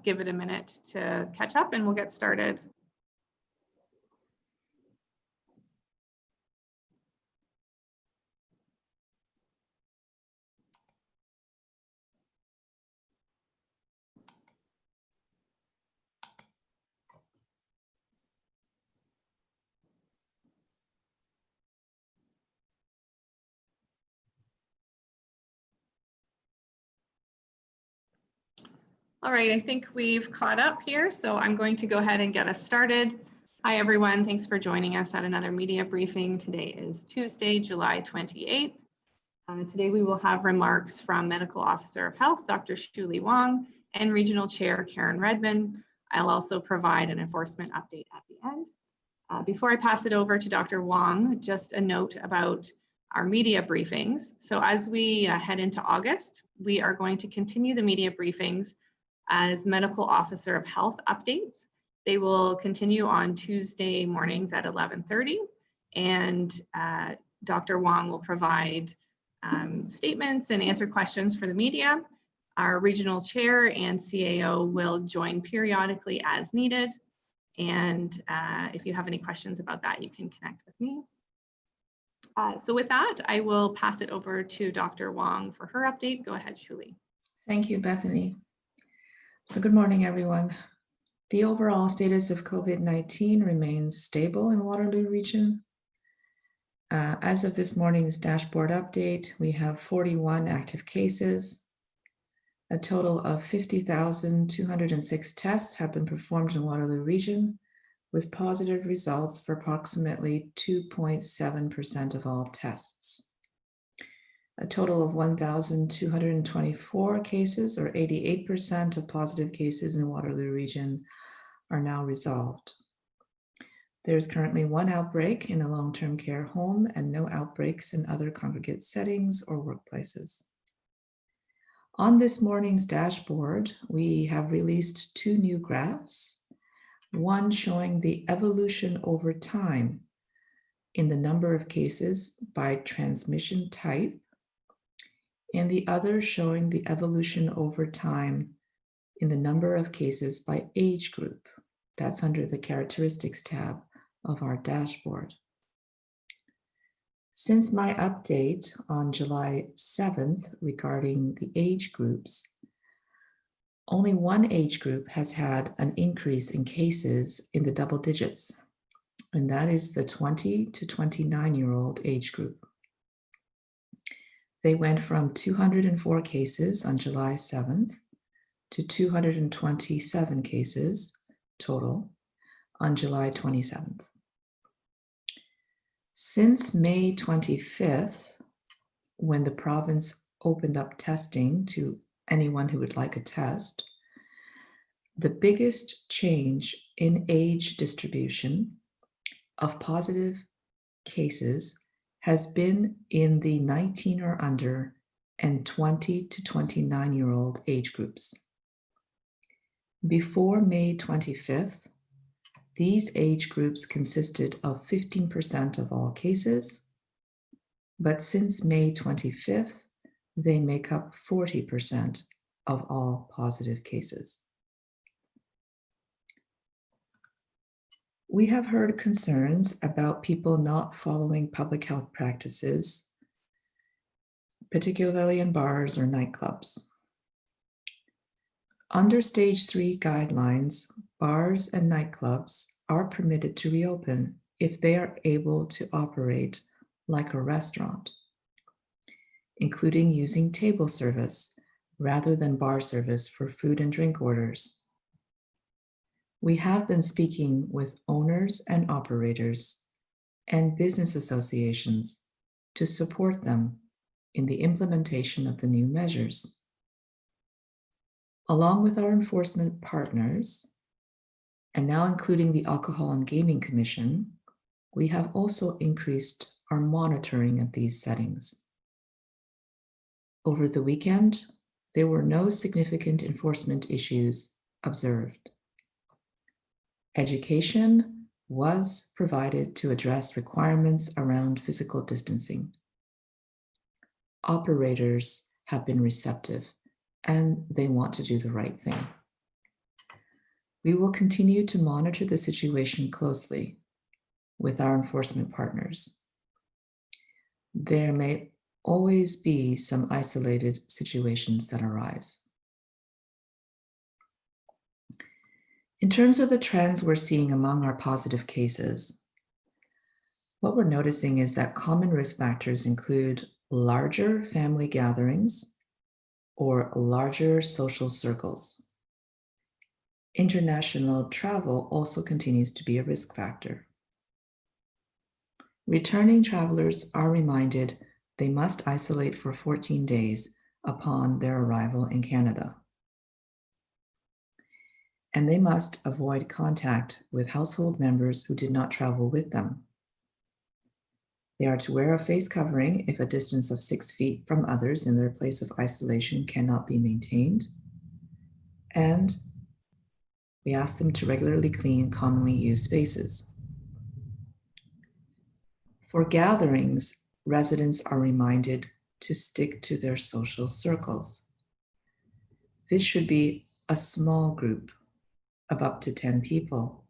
give it a minute to catch up and we'll get started. All right, I think we've caught up here, so I'm going to go ahead and get us started. Hi, everyone. Thanks for joining us at another media briefing. Today is Tuesday, July 28th. Today we will have remarks from Medical Officer of Health, Dr. Hsiu-Li Wang, and Regional Chair Karen Redman. I'll also provide an enforcement update at the end. Before I pass it over to Dr. Wang, just a note about our media briefings. So as we head into August, we are going to continue the media briefings as Medical Officer of Health updates. They will continue on Tuesday mornings at 11:30, and Dr. Wang will provide statements and answer questions for the media. Our regional chair and CAO will join periodically as needed. And if you have any questions about that, you can connect with me. So with that, I will pass it over to Dr. Wang for her update. Go ahead, Hsiu-Li. Thank you, Bethany. So good morning, everyone. The overall status of COVID-19 remains stable in Waterloo region. As of this morning's dashboard update, we have 41 active cases. A total of 50,206 tests have been performed in Waterloo region, with positive results for approximately 2.7% of all tests. A total of 1,224 cases, or 88% of positive cases in Waterloo region, are now resolved. There is currently one outbreak in a long-term care home and no outbreaks in other congregate settings or workplaces. On this morning's dashboard, we have released two new graphs, one showing the evolution over time in the number of cases by transmission type, and the other showing the evolution over time in the number of cases by age group. That's under the characteristics tab of our dashboard. Since my update on July 7th regarding the age groups, only one age group has had an increase in cases in the double digits, and that is the 20 to 29-year-old age group. They went from 204 cases on July 7th to 227 cases total on July 27th. Since May 25th, when the province opened up testing to anyone who would like a test, the biggest change in age distribution of positive cases has been in the 19 or under and 20 to 29-year-old age groups. Before May 25th, these age groups consisted of 15% of all cases, but since May 25th, they make up 40% of all positive cases. We have heard concerns about people not following public health practices, particularly in bars or nightclubs. Under Stage 3 guidelines, bars and nightclubs are permitted to reopen if they are able to operate like a restaurant, including using table service rather than bar service for food and drink orders. We have been speaking with owners and operators and business associations to support them in the implementation of the new measures. Along with our enforcement partners, and now including the Alcohol and Gaming Commission, we have also increased our monitoring of these settings. Over the weekend, there were no significant enforcement issues observed. Education was provided to address requirements around physical distancing. Operators have been receptive and they want to do the right thing. We will continue to monitor the situation closely with our enforcement partners. There may always be some isolated situations that arise. In terms of the trends we're seeing among our positive cases, what we're noticing is that common risk factors include larger family gatherings or larger social circles. International travel also continues to be a risk factor. Returning travelers are reminded they must isolate for 14 days upon their arrival in Canada. And they must avoid contact with household members who did not travel with them. They are to wear a face covering if a distance of 6 feet from others in their place of isolation cannot be maintained. And we ask them to regularly clean commonly used spaces. For gatherings, residents are reminded to stick to their social circles. This should be a small group of up to 10 people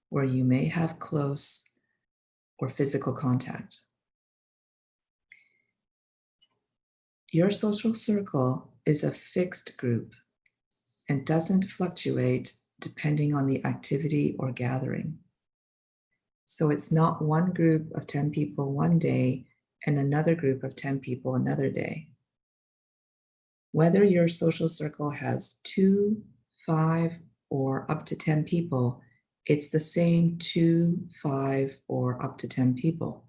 where you may have close or physical contact. Your social circle is a fixed group and doesn't fluctuate depending on the activity or gathering. So it's not one group of 10 people one day and another group of 10 people another day. Whether your social circle has 2, 5, or up to 10 people, it's the same 2, 5, or up to 10 people.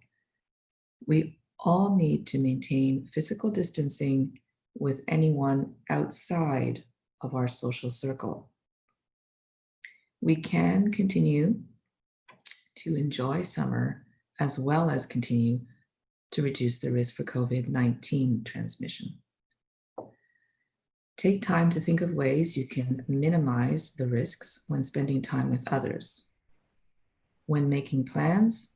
We all need to maintain physical distancing with anyone outside of our social circle. We can continue to enjoy summer as well as continue to reduce the risk for COVID-19 transmission. Take time to think of ways you can minimize the risks when spending time with others. When making plans,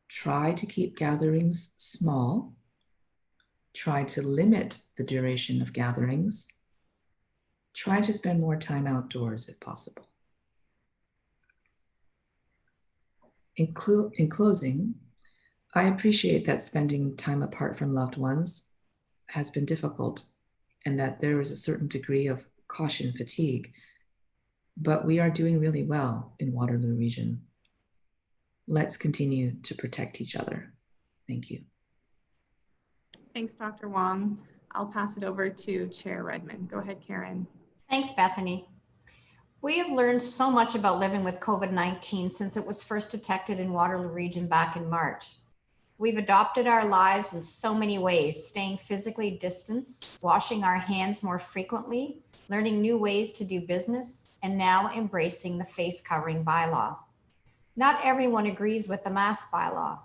try to keep gatherings small. Try to limit the duration of gatherings. Try to spend more time outdoors if possible. In closing, I appreciate that spending time apart from loved ones has been difficult and that there is a certain degree of caution fatigue, but we are doing really well in Waterloo Region. Let's continue to protect each other. Thank you. Thanks, Dr. Wang. I'll pass it over to Chair Redman. Go ahead, Karen. Thanks, Bethany. We have learned so much about living with COVID-19 since it was first detected in Waterloo Region back in March. We've adopted our lives in so many ways, staying physically distanced, washing our hands more frequently, learning new ways to do business, and now embracing the face covering bylaw. Not everyone agrees with the mask bylaw,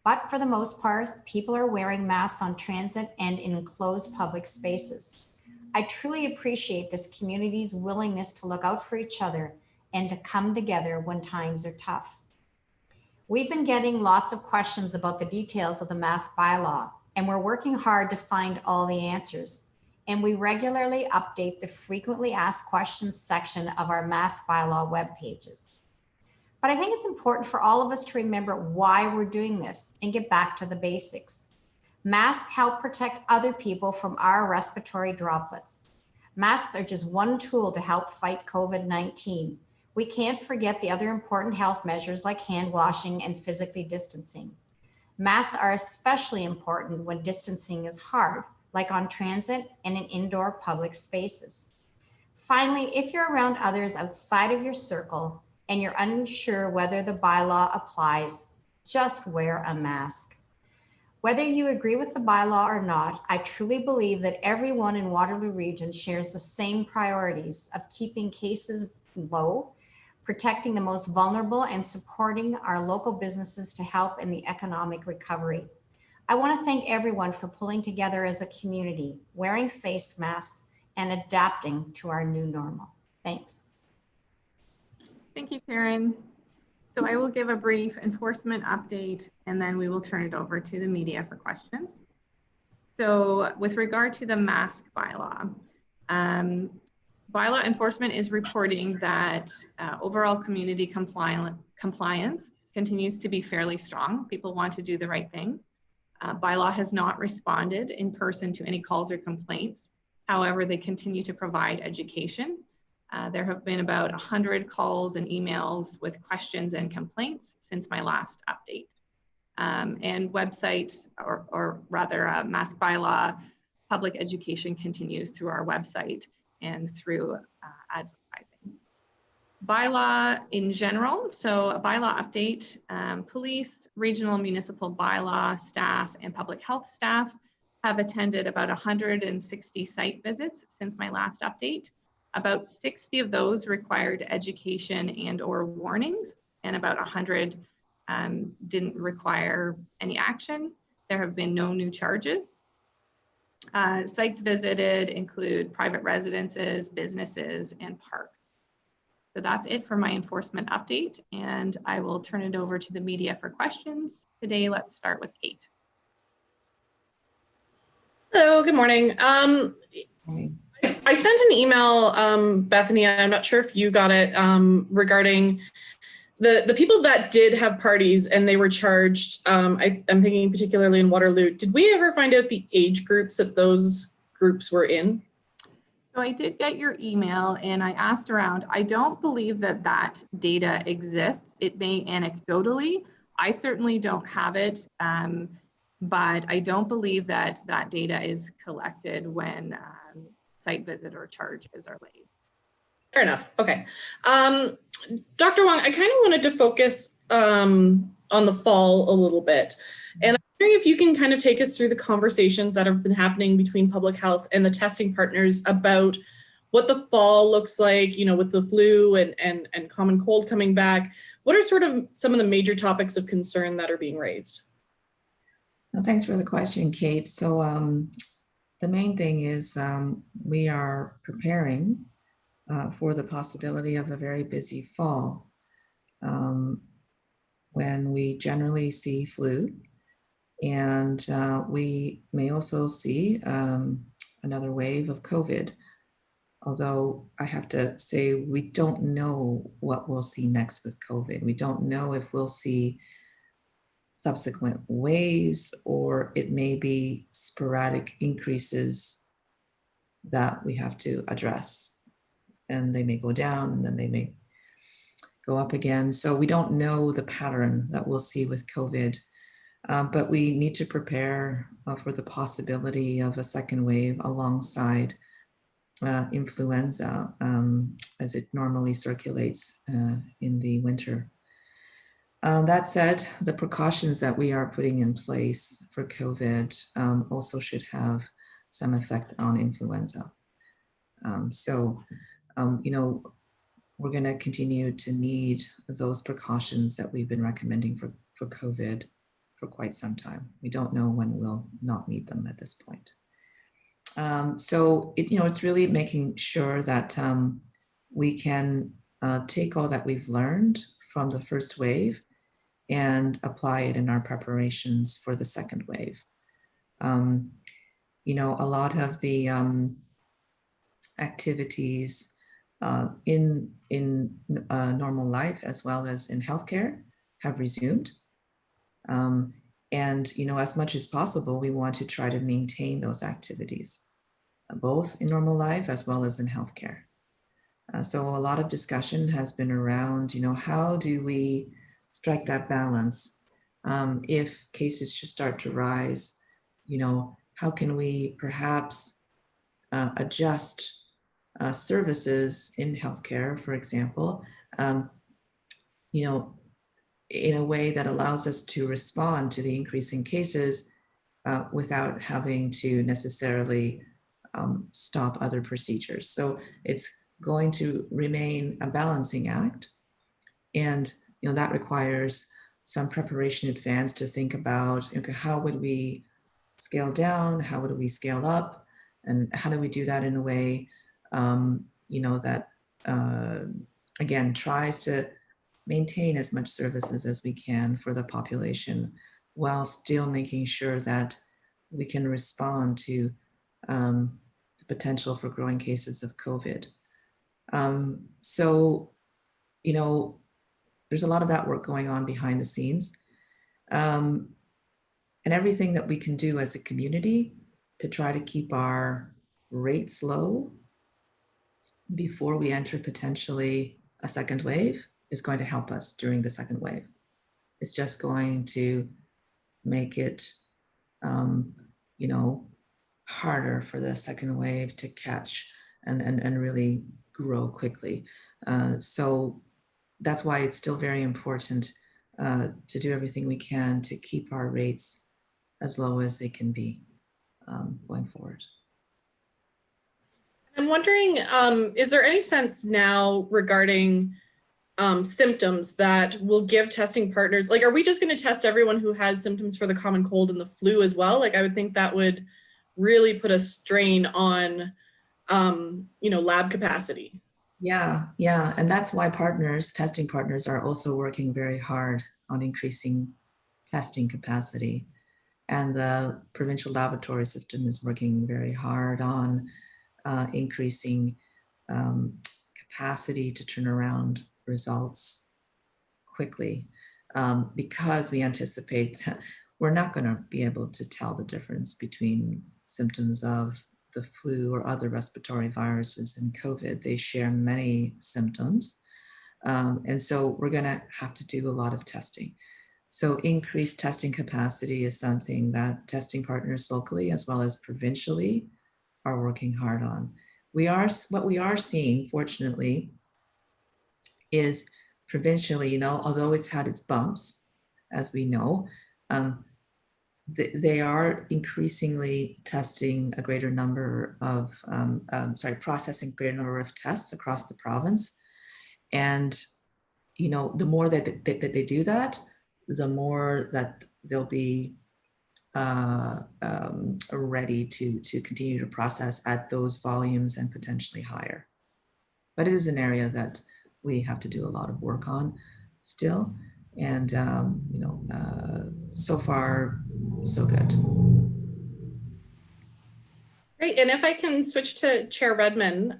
but for the most part, people are wearing masks on transit and in enclosed public spaces. I truly appreciate this community's willingness to look out for each other and to come together when times are tough. We've been getting lots of questions about the details of the mask bylaw, and we're working hard to find all the answers. And we regularly update the frequently asked questions section of our mask bylaw web pages. But I think it's important for all of us to remember why we're doing this and get back to the basics. Masks help protect other people from our respiratory droplets. Masks are just one tool to help fight COVID-19. We can't forget the other important health measures like hand washing and physically distancing. Masks are especially important when distancing is hard, like on transit and in indoor public spaces. Finally, if you're around others outside of your circle and you're unsure whether the bylaw applies, just wear a mask. Whether you agree with the bylaw or not, I truly believe that everyone in Waterloo Region shares the same priorities of keeping cases low, protecting the most vulnerable, and supporting our local businesses to help in the economic recovery. I want to thank everyone for pulling together as a community, wearing face masks, and adapting to our new normal. Thanks. Thank you, Karen. So I will give a brief enforcement update, and then we will turn it over to the media for questions. So with regard to the mask bylaw, Bylaw enforcement is reporting that overall community compliance continues to be fairly strong. People want to do the right thing. Bylaw has not responded in person to any calls or complaints. However, they continue to provide education. There have been about 100 calls and emails with questions and complaints since my last update. And website, or rather mask bylaw, public education continues through our website and through advertising. Bylaw in general, so a bylaw update, police, regional municipal bylaw staff, and public health staff have attended about 160 site visits since my last update. About 60 of those required education and or warnings, and about 100 didn't require any action. There have been no new charges. Sites visited include private residences, businesses, and parks. So that's it for my enforcement update, and I will turn it over to the media for questions. Today, let's start with Kate. Hello, good morning. I sent an email, Bethany, I'm not sure if you got it, regarding the people that did have parties and they were charged. I'm thinking particularly in Waterloo. Did we ever find out the age groups that those groups were in? So I did get your email and I asked around. I don't believe that that data exists. It may anecdotally. I certainly don't have it, but I don't believe that that data is collected when site visit or charges are laid. Fair enough. Okay. Dr. Wang, I kind of wanted to focus on the fall a little bit. And I'm wondering if you can kind of take us through the conversations that have been happening between public health and the testing partners about what the fall looks like, you know, with the flu and common cold coming back. What are sort of some of the major topics of concern that are being raised? Well, thanks for the question, Kate. So the main thing is we are preparing for the possibility of a very busy fall when we generally see flu. And we may also see another wave of COVID. Although I have to say, we don't know what we'll see next with COVID. We don't know if we'll see subsequent waves, or it may be sporadic increases that we have to address. And they may go down and then they may go up again. So we don't know the pattern that we'll see with COVID. But we need to prepare for the possibility of a second wave alongside influenza as it normally circulates in the winter. That said, the precautions that we are putting in place for COVID also should have some effect on influenza. You know, we're going to continue to need those precautions that we've been recommending for COVID for quite some time. We don't know when we'll not need them at this point. It's really making sure that we can take all that we've learned from the first wave and apply it in our preparations for the second wave. You know, a lot of the activities in normal life as well as in healthcare have resumed. And, you know, as much as possible, we want to try to maintain those activities, both in normal life as well as in healthcare. So a lot of discussion has been around, you know, how do we strike that balance? If cases should start to rise, you know, how can we perhaps adjust services in healthcare, for example, you know, in a way that allows us to respond to the increasing cases without having to necessarily stop other procedures. So it's going to remain a balancing act. And you know, that requires some preparation in advance to think about, okay, how would we scale down? How would we scale up? And how do we do that in a way, you know, that again, tries to maintain as much services as we can for the population while still making sure that we can respond to the potential for growing cases of COVID. So, you know, there's a lot of that work going on behind the scenes. And everything that we can do as a community to try to keep our rates low before we enter potentially a second wave is going to help us during the second wave. It's just going to make it, you know, harder for the second wave to catch and really grow quickly. So that's why it's still very important to do everything we can to keep our rates as low as they can be going forward. I'm wondering, is there any sense now regarding symptoms that will give testing partners, like, are we just going to test everyone who has symptoms for the common cold and the flu as well? Like, I would think that would really put a strain on, you know, lab capacity. Yeah, and that's why testing partners are also working very hard on increasing testing capacity. And the provincial laboratory system is working very hard on increasing capacity to turn around results quickly, because we anticipate that we're not going to be able to tell the difference between symptoms of the flu or other respiratory viruses and COVID. They share many symptoms. And so we're going to have to do a lot of testing. So increased testing capacity is something that testing partners locally as well as provincially are working hard on. What we are seeing, fortunately, is provincially, you know, although it's had its bumps, as we know, they are increasingly testing a greater number of, processing a greater number of tests across the province. And, you know, the more that they do that, the more that they'll be ready to continue to process at those volumes and potentially higher. But it is an area that we have to do a lot of work on still. And, you know, so far, so good. Great. And if I can switch to Chair Redman,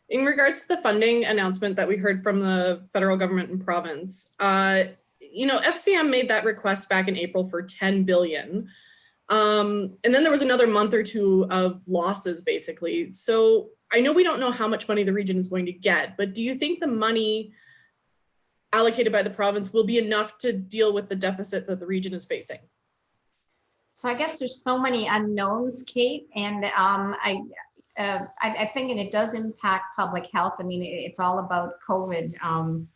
in regards to the funding announcement that we heard from the federal government and province, you know, FCM made that request back in April for 10 billion. And then there was another month or two of losses, basically. So I know we don't know how much money the region is going to get, but do you think the money allocated by the province will be enough to deal with the deficit that the region is facing? So I guess there's so many unknowns, Kate, and I think, and it does impact public health. I mean, it's all about COVID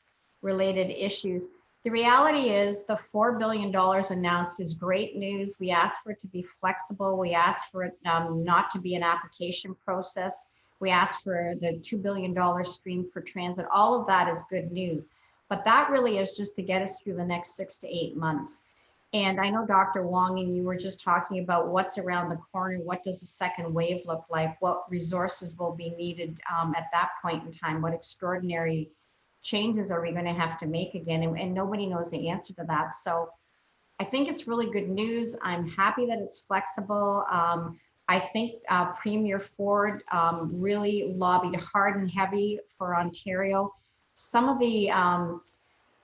related issues. The reality is the $4 billion announced is great news. We asked for it to be flexible. We asked for it not to be an application process. We asked for the $2 billion stream for transit. All of that is good news. But that really is just to get us through the next 6 to 8 months. And I know Dr. Wang and you were just talking about what's around the corner. What does the second wave look like? What resources will be needed at that point in time? What extraordinary changes are we going to have to make again? And nobody knows the answer to that. So I think it's really good news. I'm happy that it's flexible. I think Premier Ford really lobbied hard and heavy for Ontario. Some of the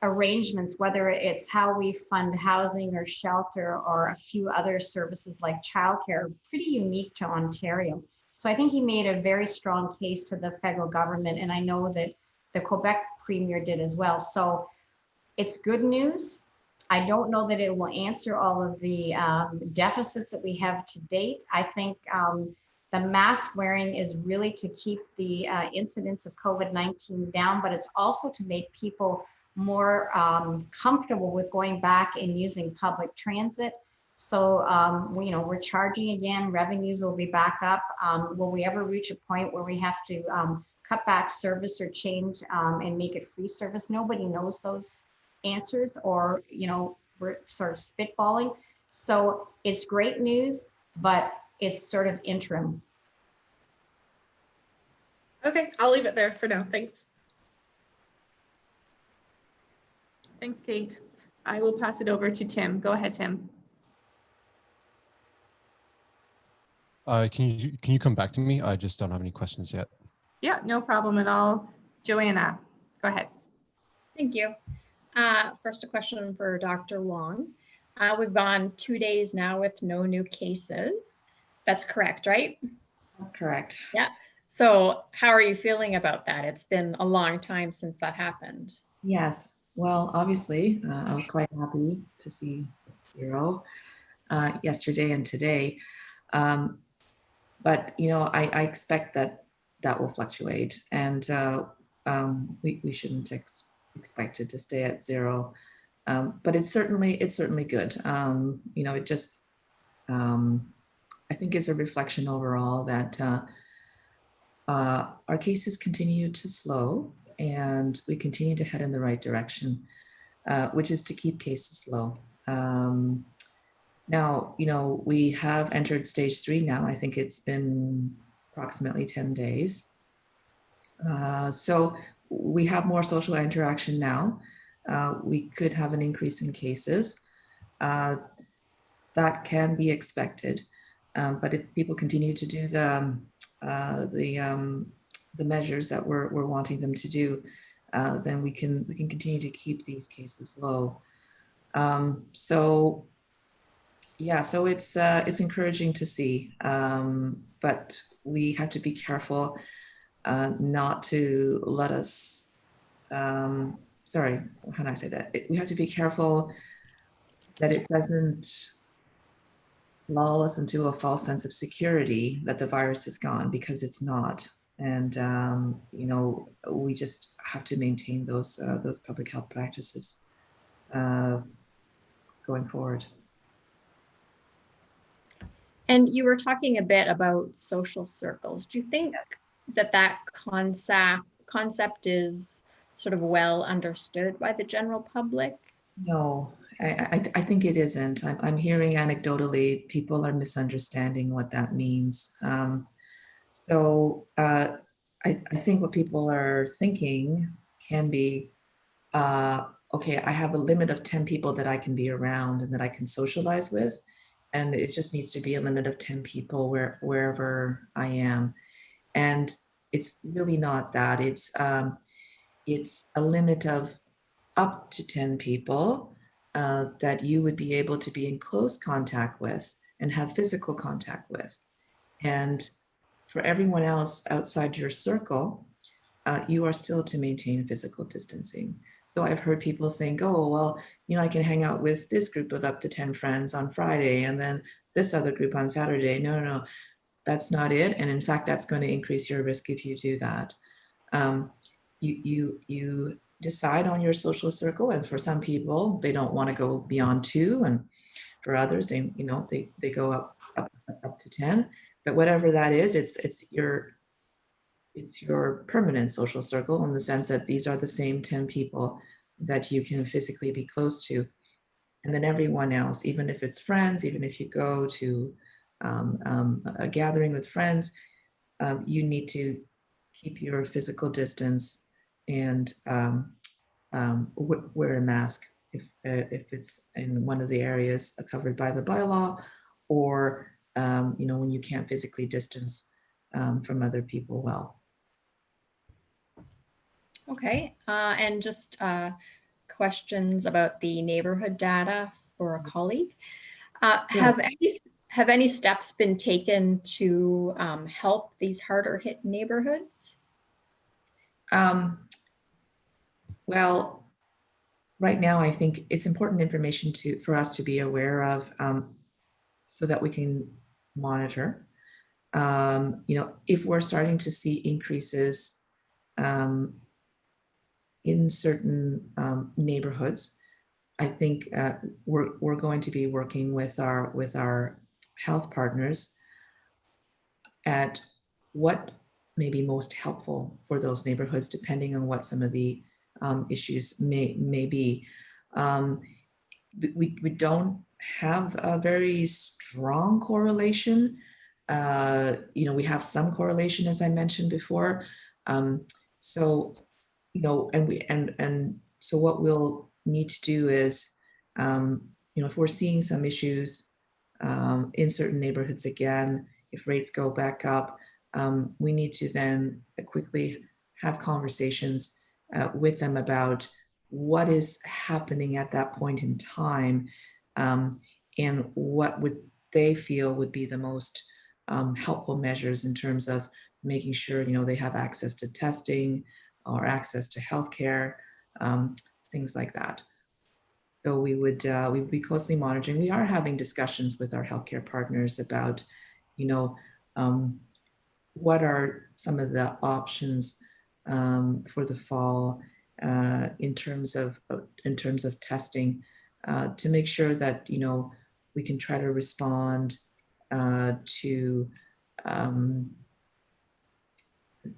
arrangements, whether it's how we fund housing or shelter or a few other services like childcare, are pretty unique to Ontario. So I think he made a very strong case to the federal government, and I know that the Quebec Premier did as well. So it's good news. I don't know that it will answer all of the deficits that we have to date. I think the mask wearing is really to keep the incidence of COVID-19 down, but it's also to make people more comfortable with going back and using public transit. So, you know, we're charging again, revenues will be back up. Will we ever reach a point where we have to cut back service or change and make it free service? Nobody knows those answers, or, you know, we're sort of spitballing. So it's great news, but it's sort of interim. Okay, I'll leave it there for now. Thanks. Thanks, Kate. I will pass it over to Tim. Go ahead, Tim. Can you come back to me? I just don't have any questions yet. Yeah, no problem at all. Joanna, go ahead. Thank you. First, a question for Dr. Wang. We've gone 2 days now with no new cases. That's correct, right? That's correct. Yeah. So how are you feeling about that? It's been a long time since that happened. Yes. Well, obviously, I was quite happy to see 0 yesterday and today. But, I expect that will fluctuate, and we shouldn't expect it to stay at 0. But it's certainly good. It just, I think it's a reflection overall that our cases continue to slow and we continue to head in the right direction, which is to keep cases low. Now, we have entered stage 3 now. I think it's been approximately 10 days. So we have more social interaction now. We could have an increase in cases. That can be expected. But if people continue to do the measures that we're wanting them to do, then we can continue to keep these cases low. So it's encouraging to see, but we have to be careful not to let us. Sorry, how do I say that? We have to be careful that it doesn't lull us into a false sense of security that the virus is gone, because it's not. And we just have to maintain those public health practices going forward. And you were talking a bit about social circles. Do you think that concept is sort of well understood by the general public? No, I think it isn't. I'm hearing anecdotally people are misunderstanding what that means. So I think what people are thinking can be, okay, I have a limit of 10 people that I can be around and that I can socialize with. And it just needs to be a limit of 10 people wherever I am. And it's really not that. It's a limit of up to 10 people that you would be able to be in close contact with and have physical contact with. And for everyone else outside your circle, you are still to maintain physical distancing. So I've heard people think, oh, well, I can hang out with this group of up to 10 friends on Friday and then this other group on Saturday. No, that's not it. And in fact, that's going to increase your risk if you do that. You decide on your social circle, and for some people, they don't want to go beyond 2, and for others, they go up to 10. But whatever that is, it's your permanent social circle, in the sense that these are the same 10 people that you can physically be close to. And then everyone else, even if it's friends, even if you go to a gathering with friends, you need to keep your physical distance and wear a mask if it's in one of the areas covered by the bylaw, or when you can't physically distance from other people well. Okay, and just questions about the neighborhood data for a colleague. Have any steps been taken to help these harder hit neighborhoods? Well, right now, I think it's important information for us to be aware of, so that we can monitor. If we're starting to see increases in certain neighborhoods, I think we're going to be working with our health partners at what may be most helpful for those neighborhoods, depending on what some of the issues may be. We don't have a very strong correlation. We have some correlation, as I mentioned before. So what we'll need to do is, if we're seeing some issues in certain neighborhoods again, if rates go back up, we need to then quickly have conversations with them about what is happening at that point in time, and what would they feel would be the most helpful measures in terms of making sure, they have access to testing or access to healthcare, things like that. So we would be closely monitoring. We are having discussions with our healthcare partners about, what are some of the options for the fall in terms of testing, to make sure that we can try to respond to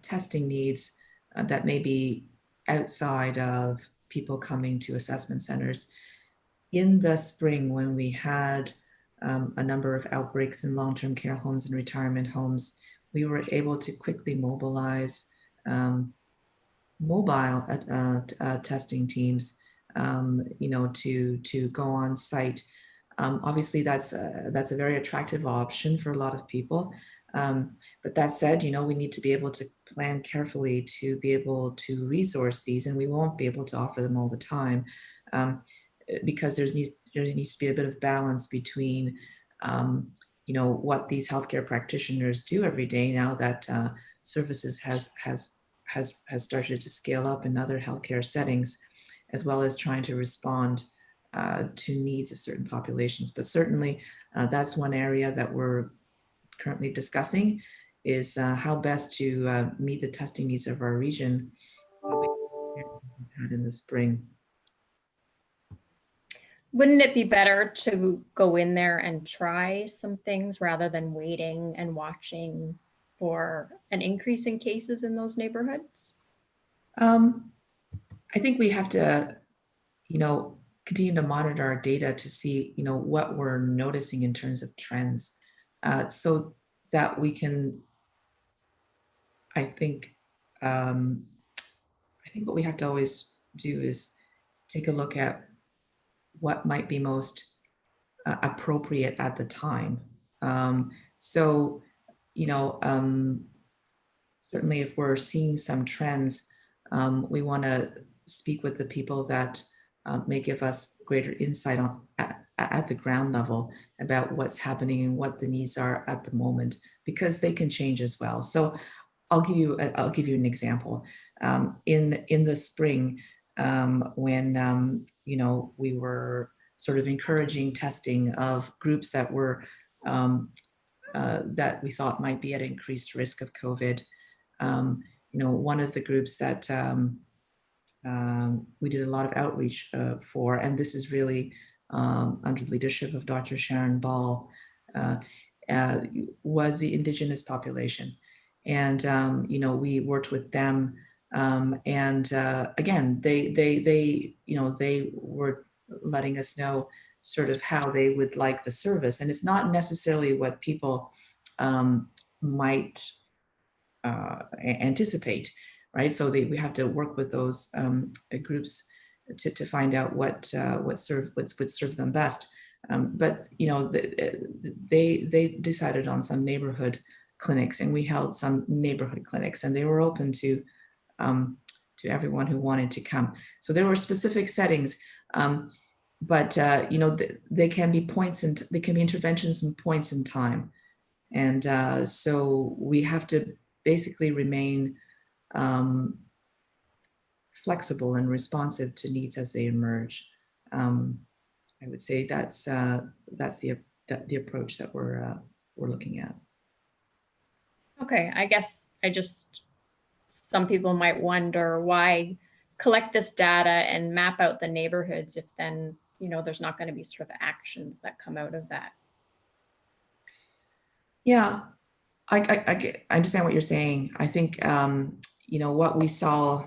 testing needs that may be outside of people coming to assessment centers. In the spring, when we had a number of outbreaks in long-term care homes and retirement homes, we were able to quickly mobilize mobile testing teams, to go on site. Obviously, that's a very attractive option for a lot of people. But that said, we need to be able to plan carefully to be able to resource these, and we won't be able to offer them all the time, because there needs to be a bit of balance between, what these healthcare practitioners do every day now that services has started to scale up in other healthcare settings, as well as trying to respond to needs of certain populations. But certainly, that's one area that we're currently discussing, is how best to meet the testing needs of our region in the spring. Wouldn't it be better to go in there and try some things rather than waiting and watching for an increase in cases in those neighborhoods? I think we have to, continue to monitor our data to see, what we're noticing in terms of trends, so that we can, I think what we have to always do is take a look at what might be most appropriate at the time. So, certainly if we're seeing some trends, we want to speak with the people that may give us greater insight on at the ground level about what's happening and what the needs are at the moment, because they can change as well. So I'll give you an example. In the spring, when we were sort of encouraging testing of groups that were that we thought might be at increased risk of COVID. One of the groups that we did a lot of outreach for, and this is really under the leadership of Dr. Sharon Ball, was the Indigenous population. And, we worked with them, and again, they were letting us know sort of how they would like the service. And it's not necessarily what people might anticipate, right? So we have to work with those groups to find out what would serve them best. But they decided on some neighborhood clinics, and we held some neighborhood clinics, and they were open to everyone who wanted to come. So there were specific settings, but they can be they can be interventions and points in time, and so we have to basically remain flexible and responsive to needs as they emerge. I would say that's the approach that we're looking at. Okay, I guess some people might wonder why collect this data and map out the neighborhoods if then, there's not going to be sort of actions that come out of that. Yeah, I understand what you're saying. I think, what we saw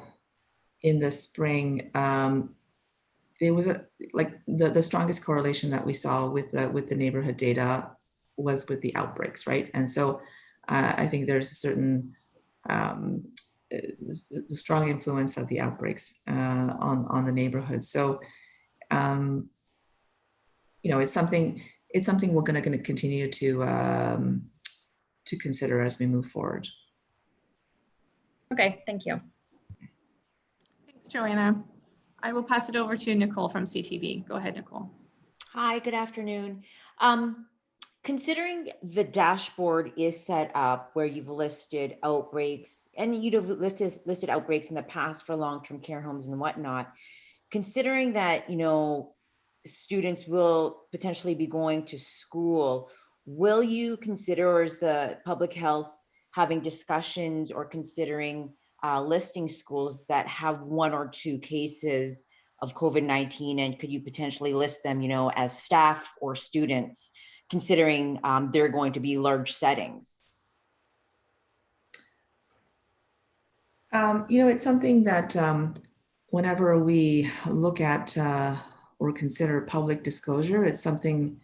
in the spring, there was the strongest correlation that we saw with the neighborhood data was with the outbreaks, right? And so I think there's a certain the strong influence of the outbreaks on the neighborhood. So it's something we're going to continue to consider as we move forward. Okay, thank you. Thanks, Joanna. I will pass it over to Nicole from CTV. Go ahead, Nicole. Hi, good afternoon. Considering the dashboard is set up where you've listed outbreaks and you'd have listed outbreaks in the past for long-term care homes and whatnot, considering that, students will potentially be going to school, will you consider, or is the public health having discussions or considering listing schools that have 1 or 2 cases of COVID-19, and could you potentially list them, as staff or students, considering they're going to be large settings? It's something that whenever we look at or consider public disclosure, it's something,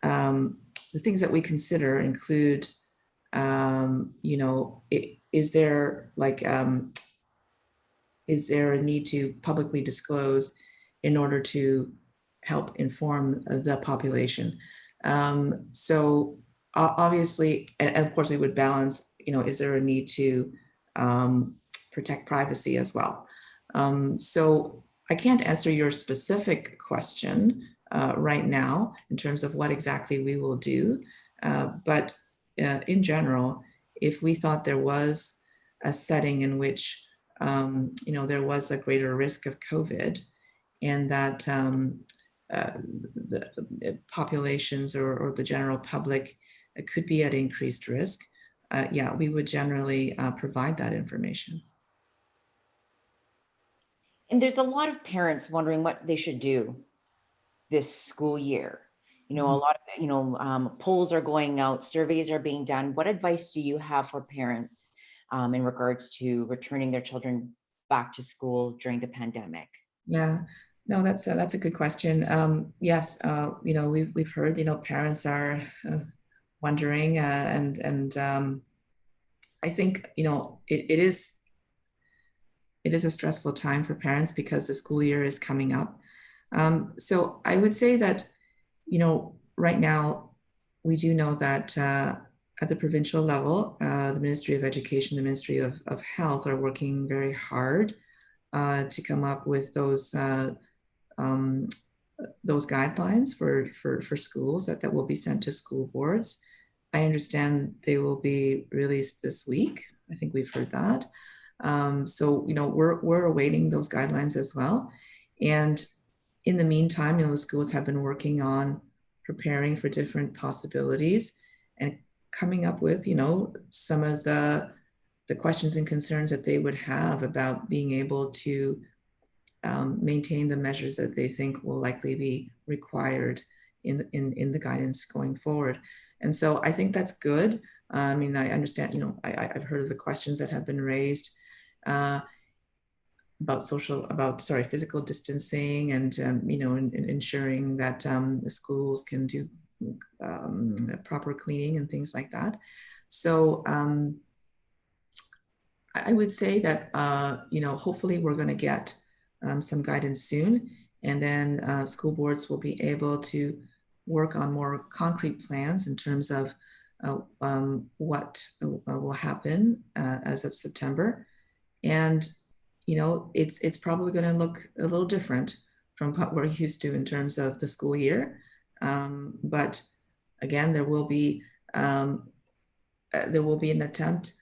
the things that we consider include, is there a need to publicly disclose in order to help inform the population? So obviously, and of course we would balance, is there a need to protect privacy as well? So I can't answer your specific question right now in terms of what exactly we will do, but in general, if we thought there was a setting in which there was a greater risk of COVID, and that the populations or the general public could be at increased risk, yeah, we would generally provide that information. And there's a lot of parents wondering what they should do this school year. A lot of, polls are going out, surveys are being done. What advice do you have for parents in regards to returning their children back to school during the pandemic? Yeah, no, that's a good question. Yes, we've heard, parents are wondering, and I think, it is a stressful time for parents because the school year is coming up. So I would say that, right now, we do know that at the provincial level, the Ministry of Education, the Ministry of Health are working very hard to come up with those guidelines for schools that will be sent to school boards. I understand they will be released this week. I think we've heard that. So we're awaiting those guidelines as well. And in the meantime, the schools have been working on preparing for different possibilities and coming up with some of the questions and concerns that they would have about being able to maintain the measures that they think will likely be required in the guidance going forward. And so I think that's good. I mean, I understand, I've heard of the questions that have been raised about physical distancing and, ensuring that the schools can do proper cleaning and things like that. So I would say that, hopefully we're going to get some guidance soon, and then school boards will be able to work on more concrete plans in terms of what will happen as of September. And, it's probably going to look a little different from what we're used to in terms of the school year. But again, there will be an attempt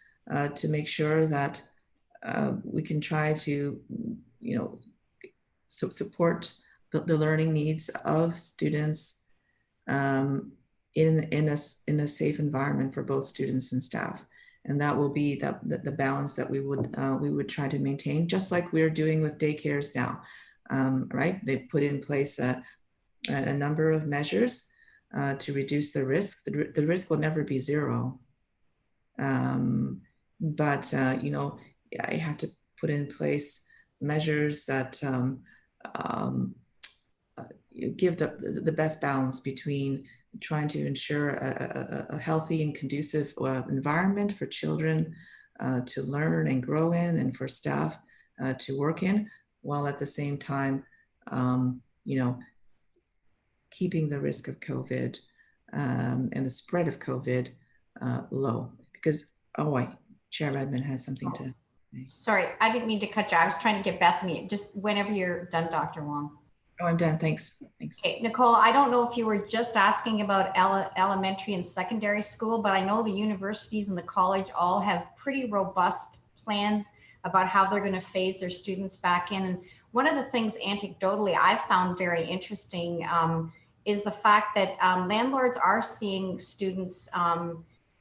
to make sure that we can try to, support the learning needs of students in a safe environment for both students and staff. And that will be the balance that we would try to maintain, just like we're doing with daycares now, right? They've put in place a number of measures to reduce the risk. The risk will never be zero, but I have to put in place measures that give the best balance between trying to ensure a healthy and conducive environment for children to learn and grow in, and for staff to work in, while at the same time, keeping the risk of COVID and the spread of COVID low. Because, Chair Redman has something to. Sorry, I didn't mean to cut you. I was trying to get Bethany. Just whenever you're done, Dr. Wong. Oh, I'm done. Thanks. Thanks. Okay, Nicole, I don't know if you were just asking about elementary and secondary school, but I know the universities and the college all have pretty robust plans about how they're going to phase their students back in. And one of the things anecdotally I found very interesting is the fact that landlords are seeing students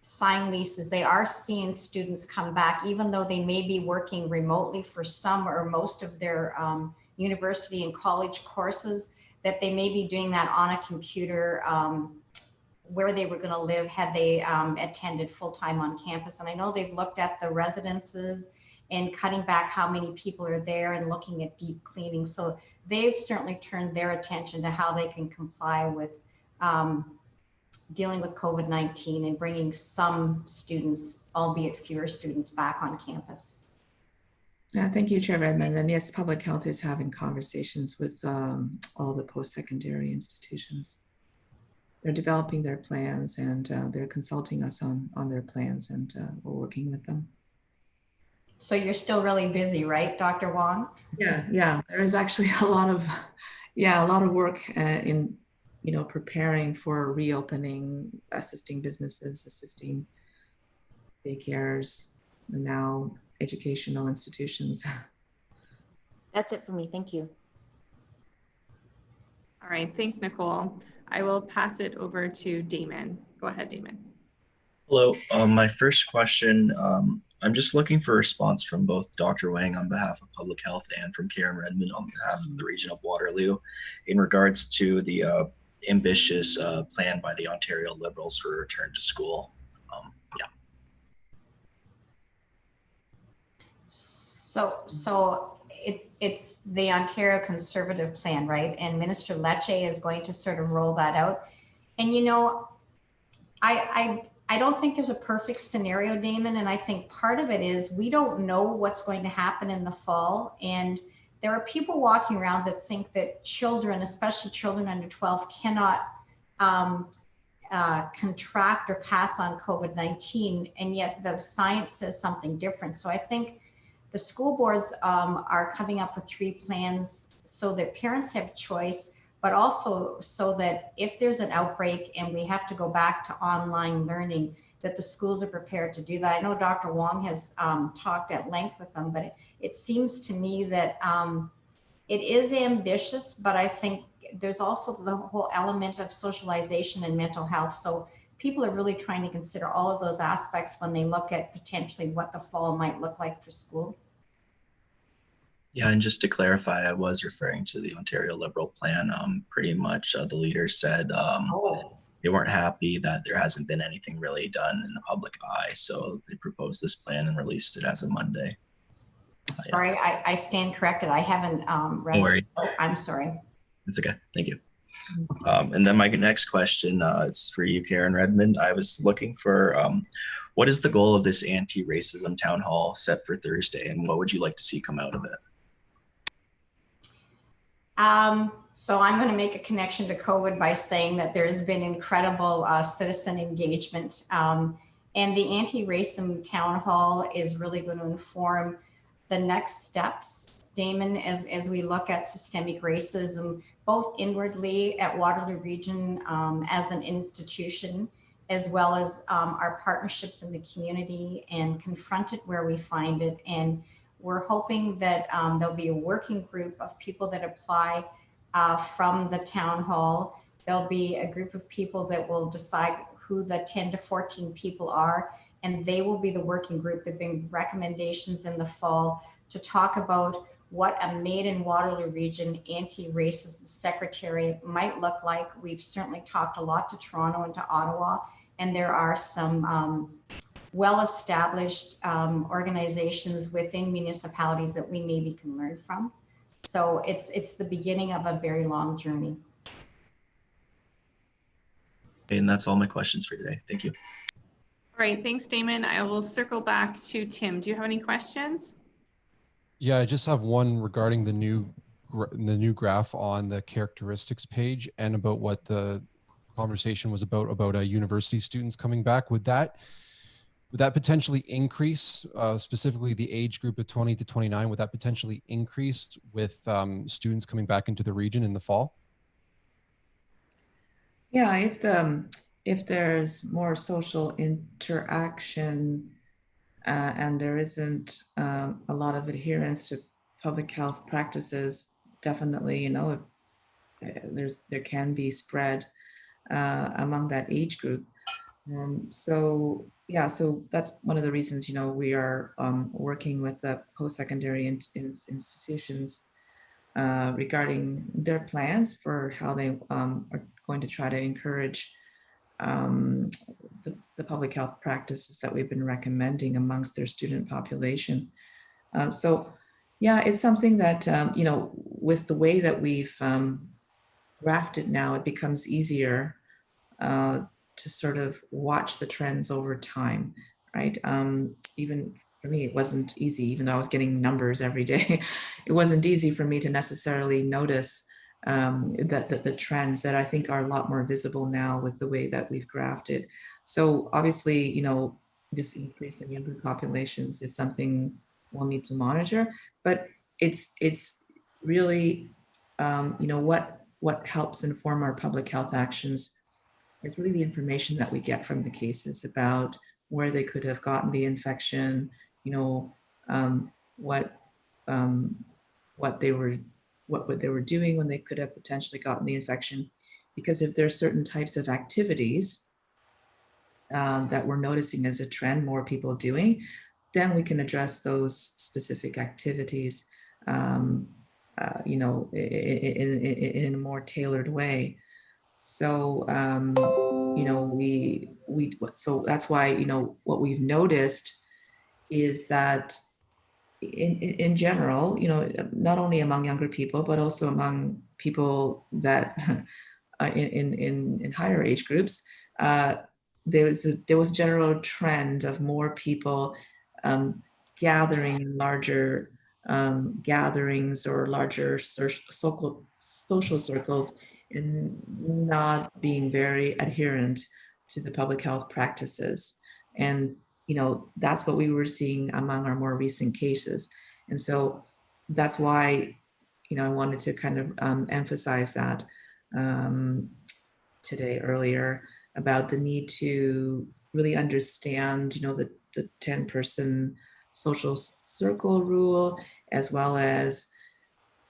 sign leases. They are seeing students come back, even though they may be working remotely for some or most of their university and college courses, that they may be doing that on a computer where they were going to live had they attended full-time on campus. And I know they've looked at the residences and cutting back how many people are there and looking at deep cleaning. So they've certainly turned their attention to how they can comply with dealing with COVID-19 and bringing some students, albeit fewer students, back on campus. Yeah, thank you, Chair Redman. And yes, public health is having conversations with all the post-secondary institutions. They're developing their plans and they're consulting us on their plans, and we're working with them. So you're still really busy, right, Dr. Wong? Yeah. There is actually a lot of work in preparing for reopening, assisting businesses, assisting daycares, and now educational institutions. That's it for me. Thank you. All right, thanks, Nicole. I will pass it over to Damon. Go ahead, Damon. Hello. My first question, I'm just looking for a response from both Dr. Wang on behalf of Public Health and from Karen Redman on behalf of the region of Waterloo in regards to the ambitious plan by the Ontario Liberals for return to school. So it's the Ontario Conservative plan, right? And Minister Lecce is going to sort of roll that out. And I don't think there's a perfect scenario, Damon. And I think part of it is we don't know what's going to happen in the fall. And there are people walking around that think that children, especially children under 12, cannot contract or pass on COVID-19. And yet the science says something different. So I think the school boards are coming up with 3 plans so that parents have choice, but also so that if there's an outbreak and we have to go back to online learning, that the schools are prepared to do that. I know Dr. Wong has talked at length with them, but it seems to me that it is ambitious, but I think there's also the whole element of socialization and mental health. So people are really trying to consider all of those aspects when they look at potentially what the fall might look like for school. Yeah, and just to clarify, I was referring to the Ontario Liberal plan. Pretty much the leaders said they weren't happy that there hasn't been anything really done in the public eye. So they proposed this plan and released it as of Monday. Sorry, yeah. I stand corrected. I haven't read Don't worry. it. I'm sorry. It's okay. Thank you. And then my next question is for you, Karen Redmond. I was looking for what is the goal of this anti-racism town hall set for Thursday, and what would you like to see come out of it? So I'm going to make a connection to COVID by saying that there has been incredible citizen engagement, and the anti-racism town hall is really going to inform the next steps, Damon, as we look at systemic racism, both inwardly at Waterloo Region as an institution, as well as our partnerships in the community, and confront it where we find it. And we're hoping that there'll be a working group of people that apply from the town hall. There'll be a group of people that will decide who the 10 to 14 people are, and they will be the working group. There've been recommendations in the fall to talk about what a Made in Waterloo Region anti-racism secretariat might look like. We've certainly talked a lot to Toronto and to Ottawa, and there are some well-established organizations within municipalities that we maybe can learn from. So it's the beginning of a very long journey. And that's all my questions for today. Thank you. All right, thanks, Damon. I will circle back to Tim. Do you have any questions? Yeah, I just have one regarding the new graph on the characteristics page and about what the conversation was about university students coming back. Would that would that potentially increase, specifically the age group of 20 to 29, would that potentially increase with students coming back into the region in the fall? Yeah, if there's more social interaction and there isn't a lot of adherence to public health practices, definitely, there can be spread among that age group. So yeah, so that's one of the reasons, we are working with the post-secondary institutions regarding their plans for how they are going to try to encourage the public health practices that we've been recommending amongst their student population. So yeah, it's something that, with the way that we've graphed it now, it becomes easier to sort of watch the trends over time, right? Even for me, it wasn't easy, even though I was getting numbers every day. It wasn't easy for me to necessarily notice that the trends that I think are a lot more visible now with the way that we've graphed it. So obviously, this increase in younger populations is something we'll need to monitor, but it's really, what helps inform our public health actions is really the information that we get from the cases about where they could have gotten the infection, what they were doing when they could have potentially gotten the infection. Because if there's certain types of activities that we're noticing as a trend, more people doing, then we can address those specific activities, in a more tailored way. So, so that's why, what we've noticed is that in general, not only among younger people, but also among people that in higher age groups, there was a general trend of more people gathering in larger gatherings or larger social circles and not being very adherent to the public health practices. And, that's what we were seeing among our more recent cases. And so that's why, I wanted to kind of emphasize that today earlier about the need to really understand, the 10-person social circle rule, as well as,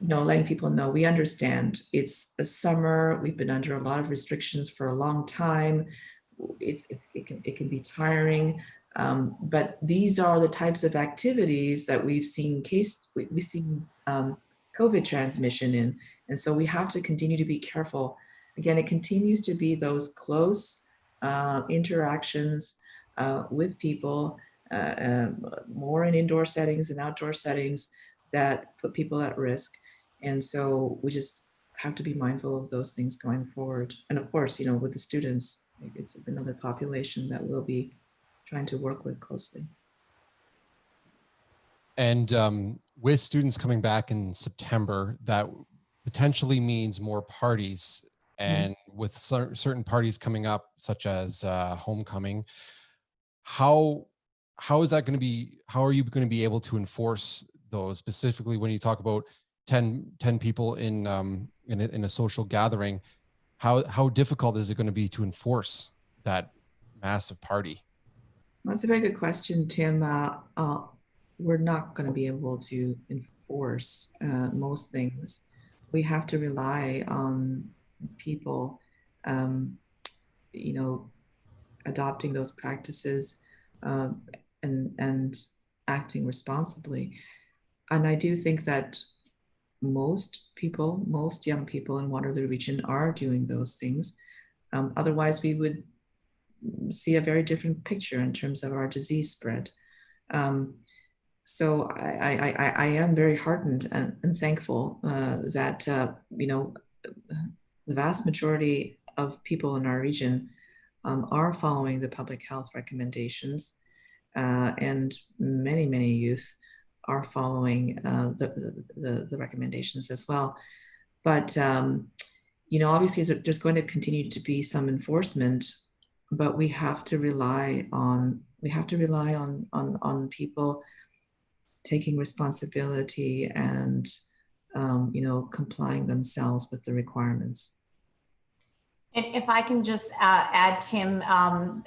letting people know we understand it's the summer, we've been under a lot of restrictions for a long time. It can be tiring, but these are the types of activities that we've seen COVID transmission in, and so we have to continue to be careful. Again, it continues to be those close interactions with people, more in indoor settings and outdoor settings, that put people at risk. And so we just have to be mindful of those things going forward. And of course, with the students, it's another population that we'll be trying to work with closely. And with students coming back in September, that potentially means more parties. And with certain parties coming up, such as homecoming, how is that going to be? How are you going to be able to enforce those, specifically when you talk about 10 people in a social gathering? How difficult is it going to be to enforce that massive party? That's a very good question, Tim. We're not going to be able to enforce most things. We have to rely on people, adopting those practices and acting responsibly. And I do think that most young people in Waterloo region are doing those things. Otherwise, we would see a very different picture in terms of our disease spread. So I am very heartened and thankful that, the vast majority of people in our region are following the public health recommendations, and many youth are following the recommendations as well. But, obviously there's going to continue to be some enforcement, but we have to rely on we have to rely on people taking responsibility and complying themselves with the requirements. And if I can just add, Tim,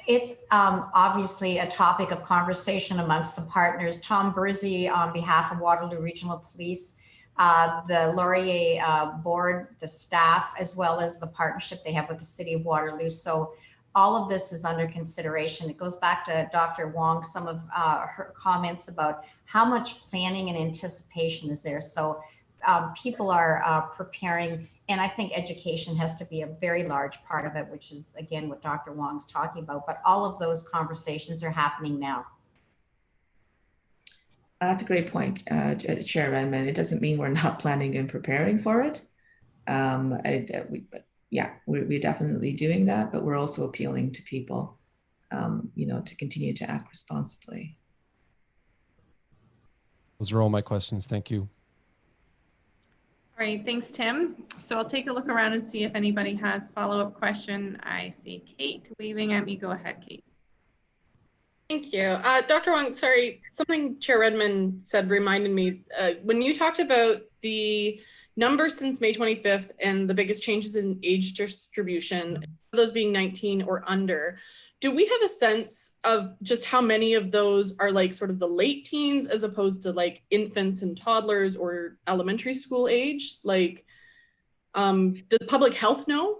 it's obviously a topic of conversation amongst the partners. Tom Bursey, on behalf of Waterloo Regional Police, the Laurier board, the staff, as well as the partnership they have with the City of Waterloo. So all of this is under consideration. It goes back to Dr. Wang, some of her comments about how much planning and anticipation is there. So people are preparing, and I think education has to be a very large part of it, which is, again, what Dr. Wong's talking about. But all of those conversations are happening now. That's a great point, Chair Redman. It doesn't mean we're not planning and preparing for it. We're definitely doing that, but we're also appealing to people, to continue to act responsibly. Those are all my questions. Thank you. All right, thanks, Tim. So I'll take a look around and see if anybody has follow-up question. I see Kate waving at me. Go ahead, Kate. Thank you. Dr. Wang, sorry, something Chair Redman said reminded me, when you talked about the numbers since May 25th and the biggest changes in age distribution, those being 19 or under, do we have a sense of just how many of those are like sort of the late teens as opposed to like infants and toddlers or elementary school age? Like, does public health know?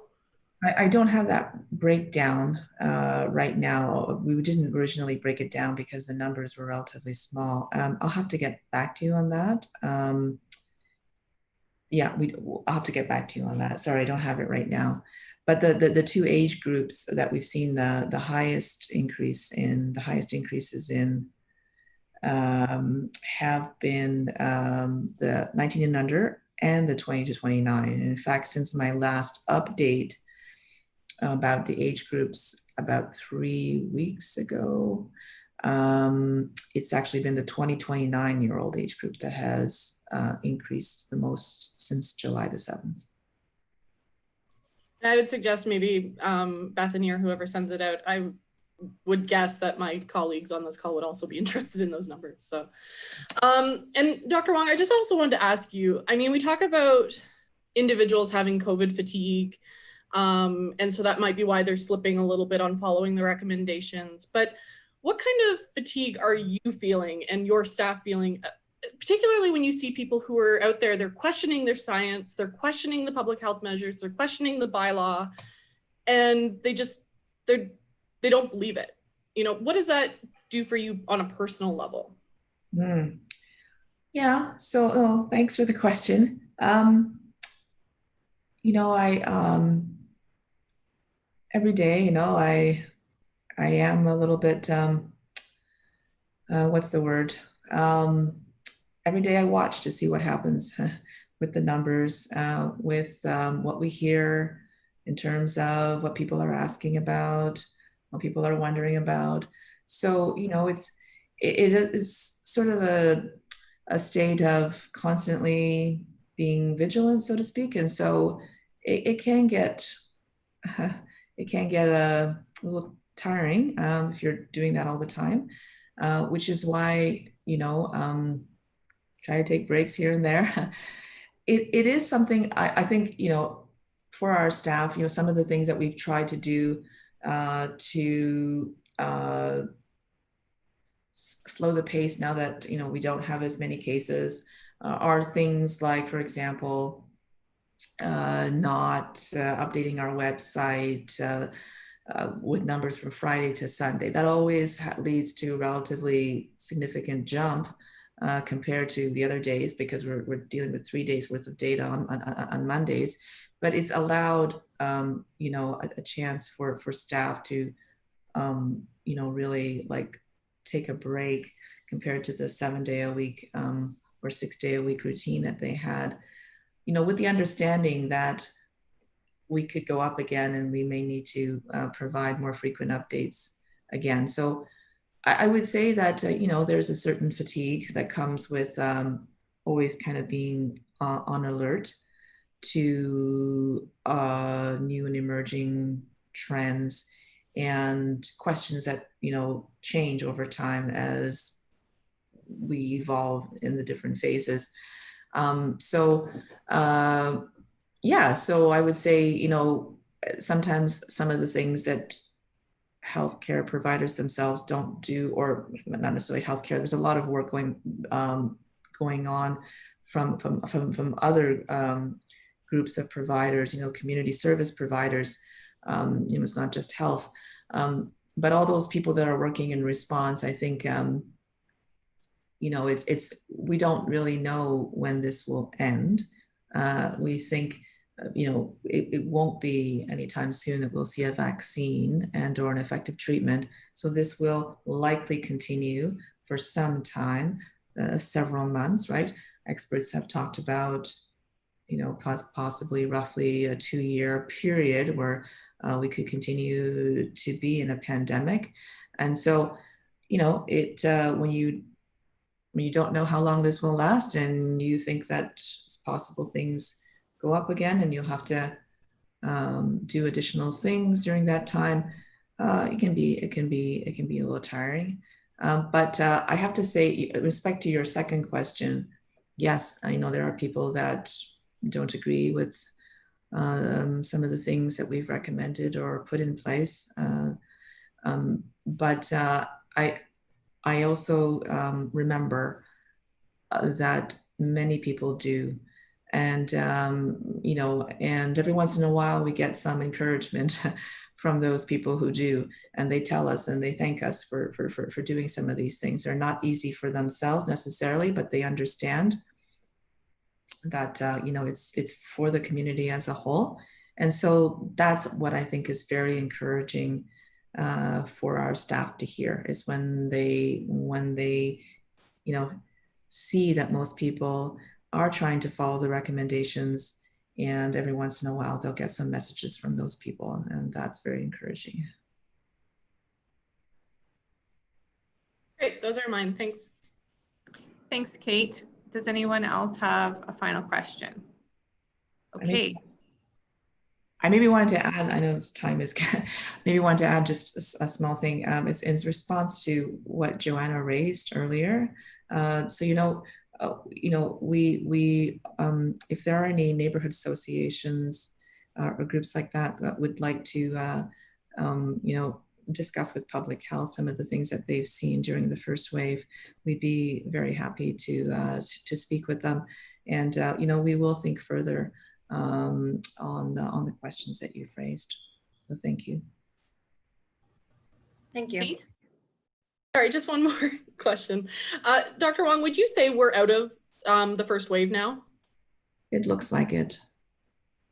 I don't have that breakdown right now. We didn't originally break it down because the numbers were relatively small. I'll have to get back to you on that. I'll have to get back to you on that. Sorry, I don't have it right now. But the two age groups that we've seen the highest increases in have been the 19 and under and the 20 to 29. And in fact, since my last update about the age groups about 3 weeks ago, it's actually been the 20-29-year-old age group that has increased the most since July the 7th. I would suggest maybe Bethany or whoever sends it out, I would guess that my colleagues on this call would also be interested in those numbers. So, and Dr. Wang, I just also wanted to ask you, I mean, we talk about individuals having COVID fatigue, and so that might be why they're slipping a little bit on following the recommendations. But what kind of fatigue are you feeling and your staff feeling, particularly when you see people who are out there, they're questioning their science, they're questioning the public health measures, they're questioning the bylaw, and they don't believe it. You know, what does that do for you on a personal level? Yeah, so thanks for the question. Every day, I am a little bit, what's the word? Every day I watch to see what happens with the numbers, with what we hear in terms of what people are asking about, what people are wondering about. So, it is sort of a state of constantly being vigilant, so to speak. And so it can get a little tiring if you're doing that all the time, which is why, try to take breaks here and there. It is something I think, for our staff, some of the things that we've tried to do to slow the pace now that, we don't have as many cases are things like, for example, not updating our website with numbers from Friday to Sunday. That always leads to a relatively significant jump compared to the other days, because we're dealing with 3 days worth of data on Mondays. But it's allowed, a chance for staff to, really like take a break compared to the 7-day-a-week or 6-day-a-week routine that they had, with the understanding that we could go up again and we may need to provide more frequent updates again. So I would say that, there's a certain fatigue that comes with always kind of being on alert to new and emerging trends and questions that, change over time as we evolve in the different phases. Yeah, so I would say, you know, sometimes some of the things that healthcare providers themselves don't do, or not necessarily healthcare, there's a lot of work going on from other groups of providers, you know, community service providers. You know, it's not just health, but all those people that are working in response, I think, you know, we don't really know when this will end. We think, you know, it won't be anytime soon that we'll see a vaccine and or an effective treatment. So this will likely continue for some time, several months, right? Experts have talked about, you know, possibly roughly a 2-year period where we could continue to be in a pandemic. And so, you know, when you don't know how long this will last and you think that it's possible things go up again and you'll have to do additional things during that time, it can be a little tiring. But I have to say, with respect to your second question, yes, I know there are people that don't agree with some of the things that we've recommended or put in place. But I also remember that many people do. And, you know, and every once in a while we get some encouragement from those people who do, and they tell us and they thank us for doing some of these things. They're not easy for themselves necessarily, but they understand that, you know, it's for the community as a whole. And so that's what I think is very encouraging for our staff to hear, is when they, you know, see that most people are trying to follow the recommendations, and every once in a while they'll get some messages from those people, and that's very encouraging. Great, those are mine. Thanks. Thanks, Kate. Does anyone else have a final question? Okay. I maybe wanted to add, I know this time is, maybe wanted to add just a small thing. It's in response to what Joanna raised earlier. So, you know, we if there are any neighborhood associations or groups like that that would like to, you know, discuss with public health some of the things that they've seen during the first wave, we'd be very happy to speak with them. And, you know, we will think further on the questions that you've raised. So thank you. Thank you. Kate? Sorry, just one more question. Dr. Wang, would you say we're out of the first wave now? It looks like it.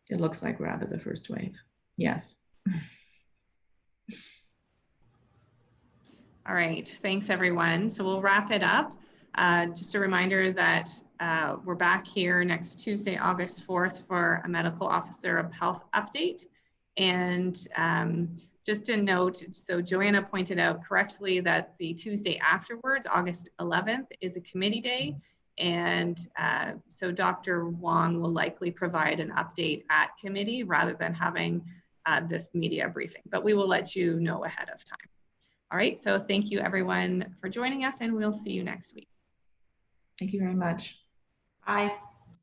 It looks like we're out of the first wave. Yes. All right, thanks everyone. So we'll wrap it up. Just a reminder that we're back here next Tuesday, August 4th for a medical officer of health update. And just a note, so Joanna pointed out correctly that the Tuesday afterwards, August 11th, is a committee day. And so Dr. Wang will likely provide an update at committee rather than having this media briefing, but we will let you know ahead of time. All right, so thank you everyone for joining us, and we'll see you next week. Thank you very much. Bye.